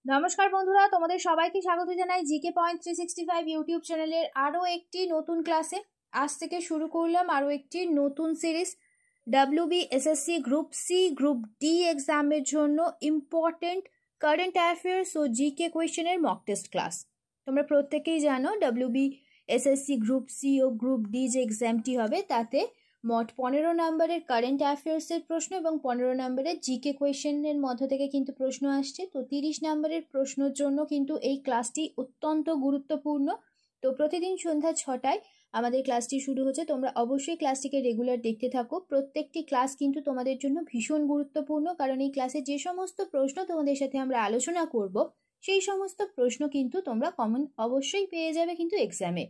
নমস্কার বন্ধুরা, তোমাদের সবাইকে স্বাগত জানাই জিকে পয়েন্ট 365 ইউটিউব চ্যানেলের আরও একটি নতুন ক্লাসে। আজ থেকে শুরু করলাম আরও একটি নতুন series. WBSSC group C group D এক্সামের জন্য ইম্পর্টেন্ট কারেন্ট অ্যাফেয়ার্স ও জিকে কোয়েশ্চেনের মক টেস্ট ক্লাস। তোমরা প্রত্যেকেই জানো WBSSC গ্রুপ সি ও গ্রুপ ডি যে এক্সামটি হবে তাতে মোট 15 নম্বরের কারেন্ট অ্যাফেয়ার্সের প্রশ্ন এবং 15 নম্বরের জিকে কোয়েশ্চেনের মধ্য থেকে কিন্তু প্রশ্ন আসছে। তো 30 নম্বরের প্রশ্নের জন্য কিন্তু এই ক্লাসটি অত্যন্ত গুরুত্বপূর্ণ। তো প্রতিদিন সন্ধ্যা 6টায় আমাদের ক্লাসটি শুরু হচ্ছে। তোমরা অবশ্যই ক্লাসটিকে রেগুলার দেখতে থাকো। প্রত্যেকটি ক্লাস কিন্তু তোমাদের জন্য ভীষণ গুরুত্বপূর্ণ, কারণ এই ক্লাসে যে সমস্ত প্রশ্ন তোমাদের সাথে আমরা আলোচনা করব সেই সমস্ত প্রশ্ন কিন্তু তোমরা কমন অবশ্যই পেয়ে যাবে কিন্তু এক্সামে।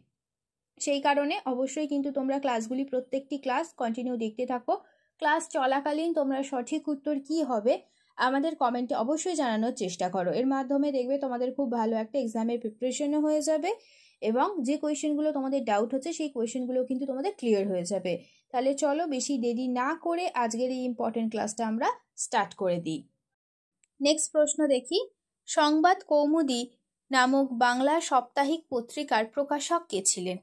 সেই কারণে অবশ্যই কিন্তু তোমরা ক্লাসগুলি প্রত্যেকটি ক্লাস কন্টিনিউ দেখতে থাকো। ক্লাস চলাকালীন তোমরা সঠিক উত্তর কি হবে আমাদের কমেন্টে অবশ্যই জানানোর চেষ্টা করো। এর মাধ্যমে দেখবে তোমাদের খুব ভালো একটা এক্সামের প্রিপারেশনও হয়ে যাবে এবং যে কোয়েশ্চেনগুলো তোমাদের ডাউট হচ্ছে সেই কোয়েশ্চেনগুলো কিন্তু তোমাদের ক্লিয়ার হয়ে যাবে। তাহলে চলো বেশি দেরি না করে আজকের এই ইম্পর্টেন্ট ক্লাসটা আমরা স্টার্ট করে দিই। নেক্সট প্রশ্ন দেখি, সংবাদ কৌমুদি নামক বাংলা সাপ্তাহিক পত্রিকার প্রকাশক কে ছিলেন?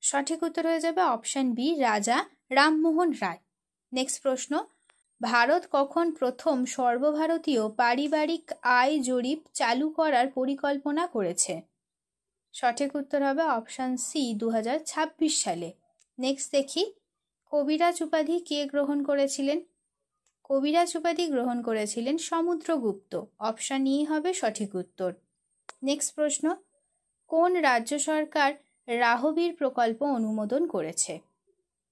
সঠিক উত্তর হয়ে যাবে অপশন বি, রাজা রামমোহন রায়। নেক্সট প্রশ্ন, ভারত কখন প্রথম সর্বভারতীয় পারিবারিক আয় জরিপ চালু করার পরিকল্পনা করেছে? সঠিক উত্তর হবে অপশন সি, 2026 সালে। নেক্সট দেখি, কবিরাজ উপাধি কে গ্রহণ করেছিলেন? কবিরাজ উপাধি গ্রহণ করেছিলেন সমুদ্রগুপ্ত। অপশন ই হবে সঠিক উত্তর। নেক্সট প্রশ্ন, কোন রাজ্য সরকার রাহবীর প্রকল্প অনুমোদন করেছে?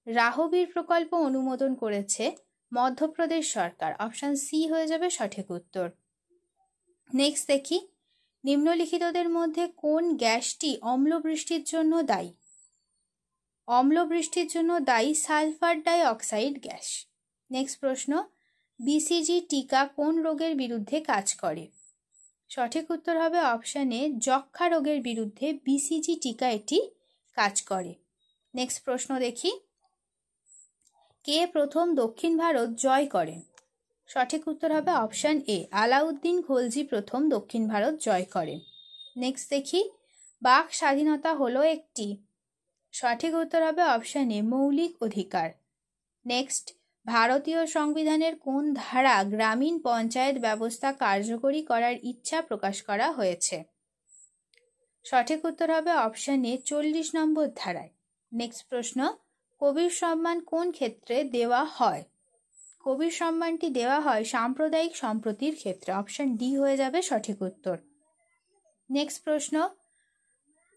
রাহবীর প্রকল্প অনুমোদন করেছে মধ্যপ্রদেশ সরকার। অপশন সি হয়ে যাবে সঠিক উত্তর। নেক্সট দেখি, নিম্নলিখিতদের মধ্যে কোন গ্যাসটি অম্লবৃষ্টির জন্য দায়ী? অম্লবৃষ্টির জন্য দায়ী sulphur die oxide gas. Next প্রশ্ন, BCG টিকা কোন রোগের বিরুদ্ধে কাজ করে? সঠিক উত্তর হবে অপশন এ, যক্ষা রোগের বিরুদ্ধে BCG টিকা এটি কাজ করে। নেক্সট প্রশ্ন দেখি, কে প্রথম দক্ষিণ ভারত জয় করেন? সঠিক উত্তর হবে অপশন এ, আলাউদ্দিন খলজি প্রথম দক্ষিণ ভারত জয় করেন। নেক্সট দেখি, বাক স্বাধীনতা হলো একটি। সঠিক উত্তর হবে অপশন এ, মৌলিক অধিকার। নেক্সট, ভারতীয় সংবিধানের কোন ধারা গ্রামীণ পঞ্চায়েত ব্যবস্থা কার্যকরী করার ইচ্ছা প্রকাশ করা হয়েছে? সঠিক উত্তর হবে অপশন এ, 40 নম্বর ধারায়। নেক্সট প্রশ্ন, কবির সম্মান কোন ক্ষেত্রে দেওয়া হয়? কবির সম্মানটি দেওয়া হয় সাম্প্রদায়িক সম্প্রীতির ক্ষেত্রে। অপশন ডি হয়ে যাবে সঠিক উত্তর। নেক্সট প্রশ্ন,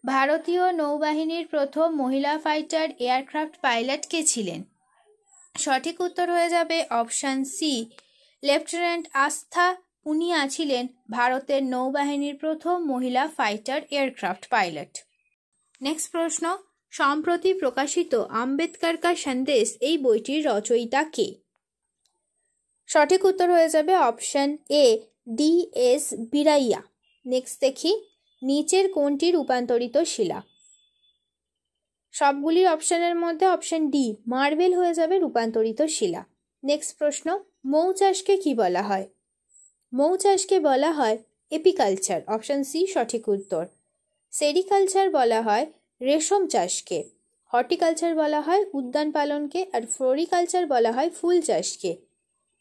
ভারতীয় নৌবাহিনীর প্রথম মহিলা ফাইটার এয়ারক্রাফট পাইলট কে ছিলেন? সঠিক উত্তর হয়ে যাবে অপশন সি, লেফটেন্যান্ট আস্থা পুনিয়া ছিলেন ভারতের নৌবাহিনীর প্রথম মহিলা ফাইটার এয়ারক্রাফট পাইলট। নেক্সট প্রশ্ন, সম্প্রতি প্রকাশিত আম্বেদকর কা সন্দেশ এই বইটির রচয়িতা কে? সঠিক উত্তর হয়ে যাবে অপশন এ, DS বিরাইয়া। নেক্সট দেখি, নিচের কোনটি রূপান্তরিত শিলা? সবগুলি অপশনের মধ্যে অপশন ডি, মার্বেল হয়ে যাবে রূপান্তরিত শিলা। নেক্সট প্রশ্ন, মৌচাষকে কি বলা হয়? মৌচাষকে বলা হয় এপিকালচার। অপশন সি সঠিক উত্তর। সেরিকালচার বলা হয় রেশম চাষকে, হর্টিকালচার বলা হয় উদ্যান পালনকে, আর ফ্লোরিকালচার বলা হয় ফুল চাষকে।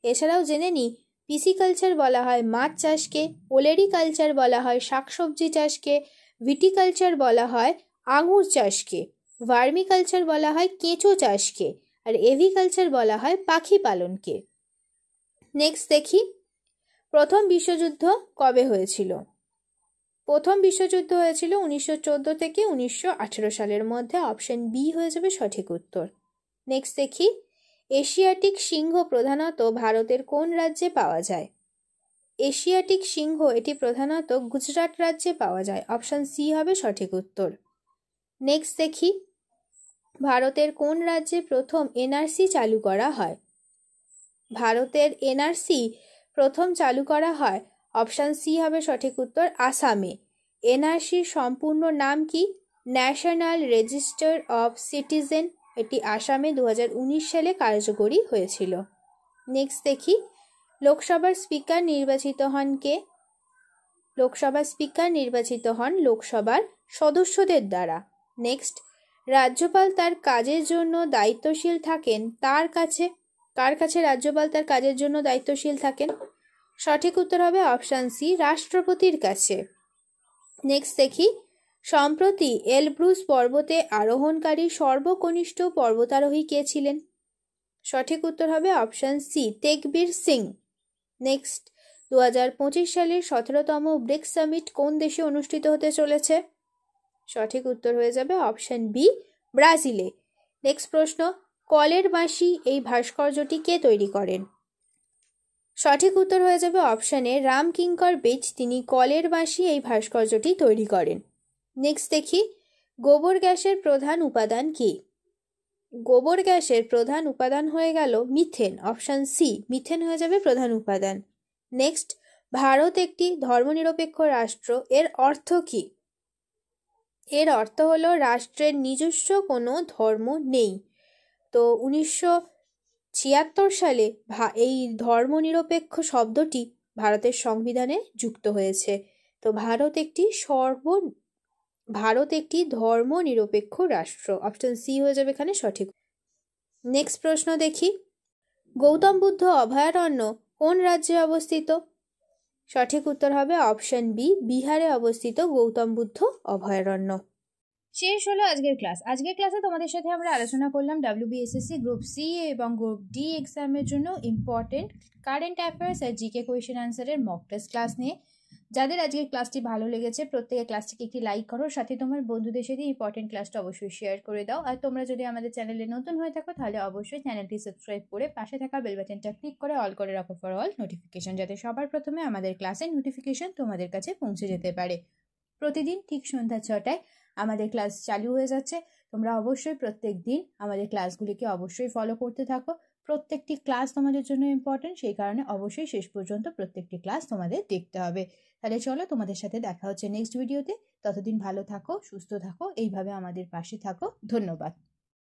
এছাড়াও জেনে নিই, পিসিকালচার বলা হয় মাছ চাষকে, ওলেরিকালচার বলা হয় শাকসবজি চাষকে, ভিটিকালচার বলা হয় আঙুর চাষকে, ভার্মিকালচার বলা হয় কেঁচো চাষকে, আর এভিকালচার বলা হয় পাখি পালনকে। নেক্সট দেখি, প্রথম বিশ্বযুদ্ধ কবে হয়েছিল? প্রথম বিশ্বযুদ্ধ হয়েছিল 1914 থেকে 1918 সালের মধ্যে। অপশন বি হয়ে যাবে সঠিক উত্তর। নেক্সট দেখি, এশিয়াটিক সিংহ প্রধানত ভারতের কোন রাজ্যে পাওয়া যায়? এশিয়াটিক সিংহ এটি প্রধানত গুজরাট রাজ্যে পাওয়া যায়। অপশন সি হবে সঠিক উত্তর। নেক্সট দেখি, ভারতের কোন রাজ্যে প্রথম NRC চালু করা হয়? ভারতের NRC প্রথম চালু করা হয়, অপশন সি হবে সঠিক উত্তর, আসামে। NRCর সম্পূর্ণ নাম কি? National register of citizen. এটি আসামে 2019 সালে কার্যকরী হয়েছিল। নেক্সট দেখি, লোকসভার স্পিকার নির্বাচিত হন কে? লোকসভার স্পিকার নির্বাচিত হন লোকসভার সদস্যদের দ্বারা। নেক্সট, রাজ্যপাল তার কাজের জন্য দায়িত্বশীল থাকেন কার কাছে রাজ্যপাল তার কাজের জন্য দায়িত্বশীল থাকেন? সঠিক উত্তর হবে অপশান সি, রাষ্ট্রপতির কাছে। নেক্সট দেখি, সম্প্রতি এলব্রুস পর্বতে আরোহণকারী সর্বকনিষ্ঠ পর্বতারোহী কে ছিলেন? সঠিক উত্তর হবে অপশান সি, তেগবীর সিং। নেক্সট, 2025 সালের 17তম ব্রিক্স সামিট কোন দেশে অনুষ্ঠিত হতে চলেছে? সঠিক উত্তর হয়ে যাবে অপশান বি, ব্রাজিলে। নেক্সট প্রশ্ন, কলের বাঁশি এই ভাস্কর্যটি কে তৈরি করেন? সঠিক উত্তর হয়ে যাবে অপশান এ, রামকিঙ্কর বেইজ, তিনি কলের বাঁশি এই ভাস্কর্যটি তৈরি করেন। নেক্সট দেখি, গোবর গ্যাসের প্রধান উপাদান কি? গোবর গ্যাসের প্রধান উপাদান হয়ে গেল মিথেন, অপশান সি, মিথেন হয়ে যাবে প্রধান উপাদান। নেক্সট, ভারত একটি ধর্মনিরপেক্ষ রাষ্ট্র, এর অর্থ কি? এর অর্থ হলো রাষ্ট্রের নিজস্ব কোনো ধর্ম নেই। তো 1976 সালে এই ধর্মনিরপেক্ষ শব্দটি ভারতের সংবিধানে যুক্ত হয়েছে। তো ভারত একটি ধর্মনিরপেক্ষ রাষ্ট্র, অপশন সি হয়ে যাবে এখানে সঠিক। নেক্সট প্রশ্ন দেখি, গৌতম বুদ্ধ অভয়ারণ্য কোন রাজ্যে অবস্থিত? সঠিক উত্তর হবে অপশন বি, বিহারে অবস্থিত গৌতম বুদ্ধ অভয়ারণ্য। শেষ হলো আজকের ক্লাস। আজকের ক্লাসে তোমাদের সাথে আমরা আলোচনা করলাম WBSSC গ্রুপ সি এবং গ্রুপ ডি এক্সামের জন্য ইম্পর্টেন্ট কারেন্ট অ্যাফেয়ার্স আর জিকে কোয়েশ্চেন আনসারের মক টেস্ট ক্লাস নিয়ে। যাদের আজকের ক্লাসটি ভালো লেগেছে প্রত্যেকে ক্লাসটিকে একটি লাইক করো, সাথে তোমার বন্ধুদের সাথে ইম্পর্টেন্ট ক্লাসটা অবশ্যই শেয়ার করে দাও। আর তোমরা যদি আমাদের চ্যানেলে নতুন হয়ে থাকো তাহলে অবশ্যই চ্যানেলটি সাবস্ক্রাইব করে পাশে থাকা বেল বাটনটা ক্লিক করে অল করে রাখো ফর অল নোটিফিকেশন, যাতে সবার প্রথমে আমাদের ক্লাসের নোটিফিকেশন তোমাদের কাছে পৌঁছে যেতে পারে। প্রতিদিন ঠিক সন্ধ্যা 6টায় আমাদের ক্লাস চালু হয়ে যাচ্ছে। তোমরা অবশ্যই প্রত্যেক দিন আমাদের ক্লাসগুলিকে অবশ্যই ফলো করতে থাকো। প্রত্যেকটি ক্লাস তোমাদের জন্য ইম্পর্টেন্ট, সেই কারণে অবশ্যই শেষ পর্যন্ত প্রত্যেকটি ক্লাস তোমাদের দেখতে হবে। তাহলে চলো, তোমাদের সাথে দেখা হচ্ছে নেক্সট ভিডিওতে। ততদিন ভালো থাকো, সুস্থ থাকো, এইভাবে আমাদের পাশে থাকো। ধন্যবাদ।